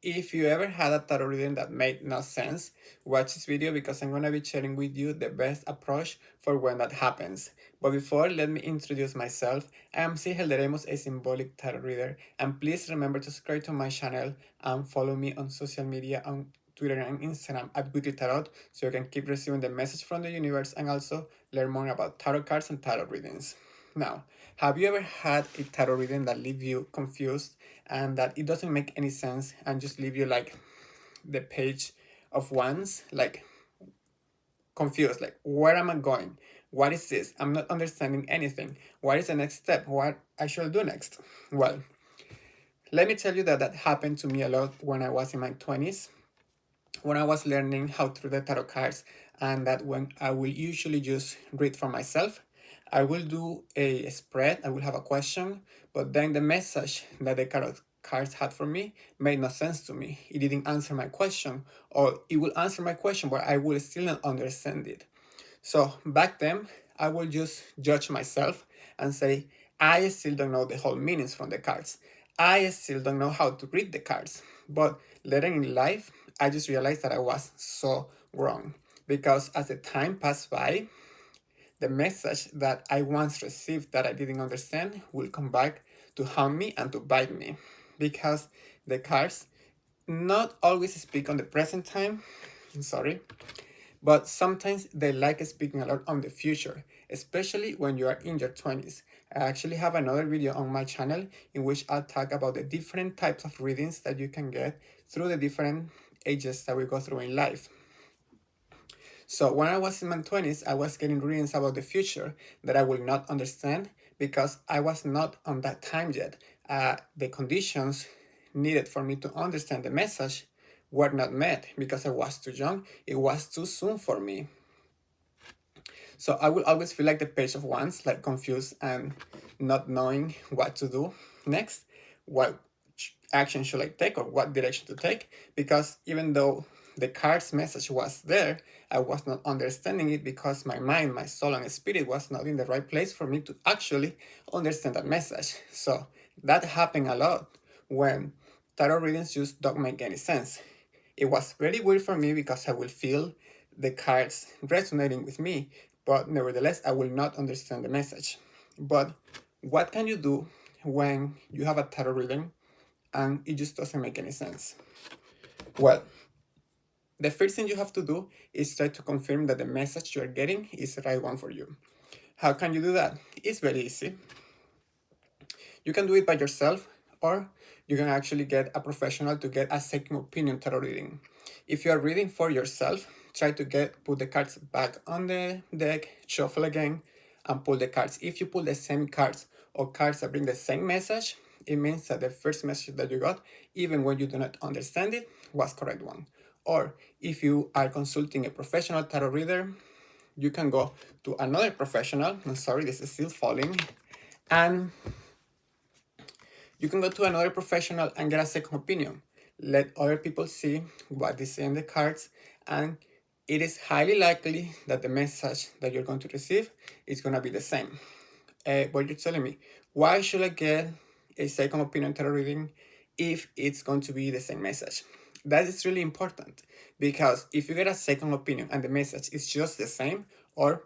if you ever had a tarot reading that made no sense, watch this video because I'm going to be sharing with you the best approach for when that happens. But before, let me introduce myself. I am Sigel Deremos, a symbolic tarot reader, and please remember to subscribe to my channel and follow me on social media on Twitter and Instagram at Weekly Tarot so you can keep receiving the message from the universe and also learn more about tarot cards and tarot readings. Now, have you ever had a tarot reading that leave you confused and that it doesn't make any sense and just leave you like the page of wands, like confused, like where am I going? What is this? I'm not understanding anything. What is the next step? What I should do next? Well, let me tell you that that happened to me a lot when I was in my 20s, when I was learning how to read the tarot cards, and that when I will usually just read for myself, I will do a spread, I will have a question, but then the message that the tarot cards had for me made no sense to me. It didn't answer my question, or it will answer my question, but I will still not understand it. So back then, I will just judge myself and say, I still don't know the whole meanings from the cards. I still don't know how to read the cards. But later in life, I just realized that I was so wrong. Because as the time passed by, the message that I once received that I didn't understand will come back to haunt me and to bite me. Because the cards not always speak on the present time, sorry, but sometimes they like speaking a lot on the future, especially when you are in your 20s. I actually have another video on my channel in which I'll talk about the different types of readings that you can get through the different ages that we go through in life. So when I was in my 20s, I was getting readings about the future that I will not understand because I was not on that time yet. The conditions needed for me to understand the message were not met because I was too young. It was too soon for me. So I will always feel like the page of wands, like confused and not knowing what to do next. What action should I take or what direction to take? Because even though the card's message was there, I was not understanding it because my mind, my soul, and spirit was not in the right place for me to actually understand that message. So that happened a lot when tarot readings just don't make any sense. It was very weird for me because I will feel the cards resonating with me, but nevertheless, I will not understand the message. But what can you do when you have a tarot reading and it just doesn't make any sense? Well, the first thing you have to do is try to confirm that the message you are getting is the right one for you. How can you do that? It's very easy. You can do it by yourself, or you can actually get a professional to get a second opinion tarot reading. If you are reading for yourself, try to put the cards back on the deck, shuffle again, and pull the cards. If you pull the same cards or cards that bring the same message, it means that the first message that you got, even when you do not understand it, was correct one. Or if you are consulting a professional tarot reader, you can go to another professional. I'm sorry, this is still falling. And you can go to another professional and get a second opinion. Let other people see what they say in the cards, and it is highly likely that the message that you're going to receive is going to be the same. But you're telling me, why should I get a second opinion tarot reading if it's going to be the same message? That is really important because if you get a second opinion and the message is just the same, or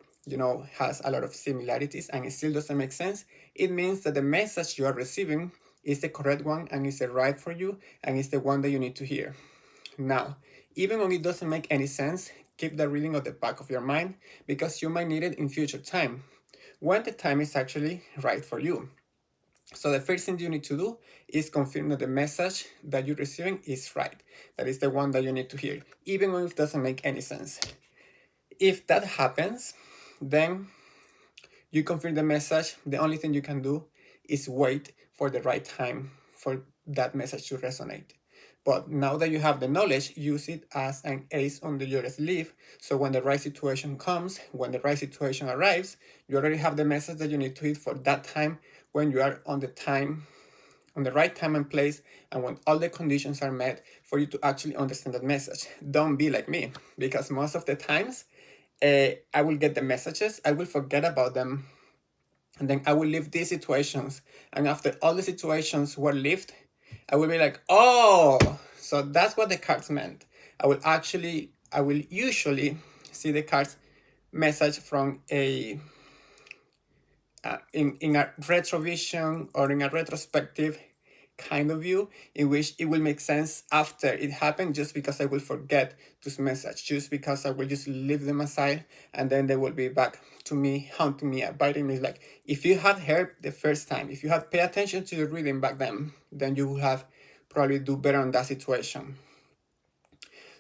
has a lot of similarities and it still doesn't make sense, it means that the message you are receiving is the correct one and is the right for you and is the one that you need to hear. Now, even when it doesn't make any sense, keep the reading at the back of your mind because you might need it in future time when the time is actually right for you. So the first thing you need to do is confirm that the message that you're receiving is right. That is the one that you need to hear, even when it doesn't make any sense. If that happens, then you confirm the message. The only thing you can do is wait for the right time for that message to resonate. But now that you have the knowledge, use it as an ace under your sleeve. So when the right situation comes, when the right situation arrives, you already have the message that you need to hit for that time when you are on the right time and place, and when all the conditions are met for you to actually understand that message. Don't be like me, because most of the times I will get the messages, I will forget about them, and then I will leave these situations. And after all the situations were lived, I will be like, oh, So that's what the cards meant. I will usually see the cards message from a in a retrovision or in a retrospective kind of view, in which it will make sense after it happened, just because I will forget this message, just because I will just leave them aside, and then they will be back to me, haunting me, biting me. Like, if you had heard the first time, if you had paid attention to the reading back then you would have probably do better on that situation.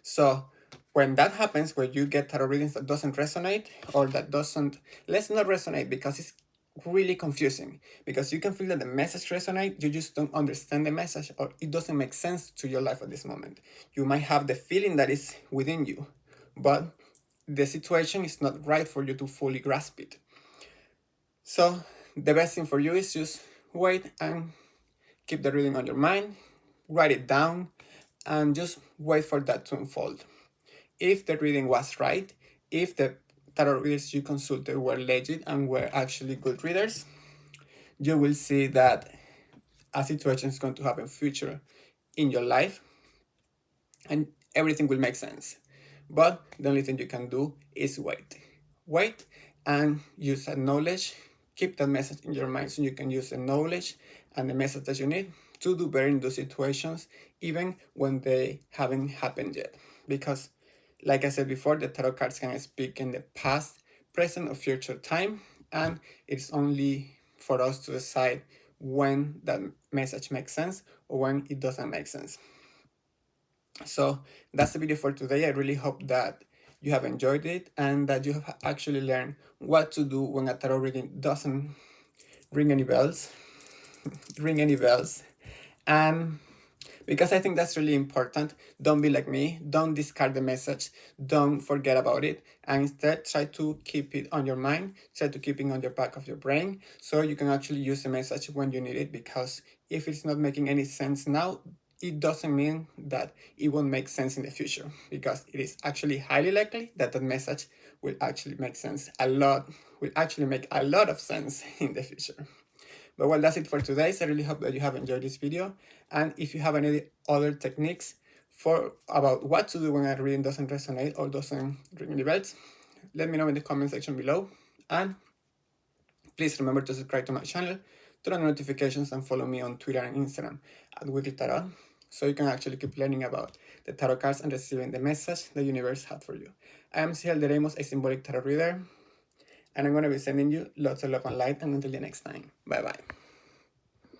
So when that happens, where you get tarot readings that doesn't resonate, or that doesn't, let's not resonate, because it's really confusing, because you can feel that the message resonates, you just don't understand the message, or it doesn't make sense to your life at this moment. You might have the feeling that is within you, but the situation is not right for you to fully grasp it. So the best thing for you is just wait and keep the reading on your mind, write it down, and just wait for that to unfold. If the reading was right, if the tarot readers you consulted were legit and were actually good readers, you will see that a situation is going to happen future in your life, and everything will make sense. But the only thing you can do is wait and use that knowledge. Keep that message in your mind, so you can use the knowledge and the message that you need to do better in those situations, even when they haven't happened yet. Because, like I said before, the tarot cards can speak in the past, present, or future time, and it's only for us to decide when that message makes sense or when it doesn't make sense. So that's the video for today. I really hope that you have enjoyed it, and that you have actually learned what to do when a tarot reading doesn't ring any bells. And because I think that's really important, don't be like me. Don't discard the message. Don't forget about it. And instead, try to keep it on your mind. Try to keep it on the back of your brain, so you can actually use the message when you need it. Because if it's not making any sense now, it doesn't mean that it won't make sense in the future, because it is actually highly likely that that message will actually make sense will actually make a lot of sense in the future. But well, that's it for today. So I really hope that you have enjoyed this video. And if you have any other techniques about what to do when a reading doesn't resonate or doesn't ring any bells, let me know in the comment section below. And please remember to subscribe to my channel, turn on notifications, and follow me on Twitter and Instagram at Weekly Tarot, so you can actually keep learning about the tarot cards and receiving the message the universe had for you. I am Ciel de Ramos, a symbolic tarot reader, and I'm going to be sending you lots of love and light. And until the next time, bye bye.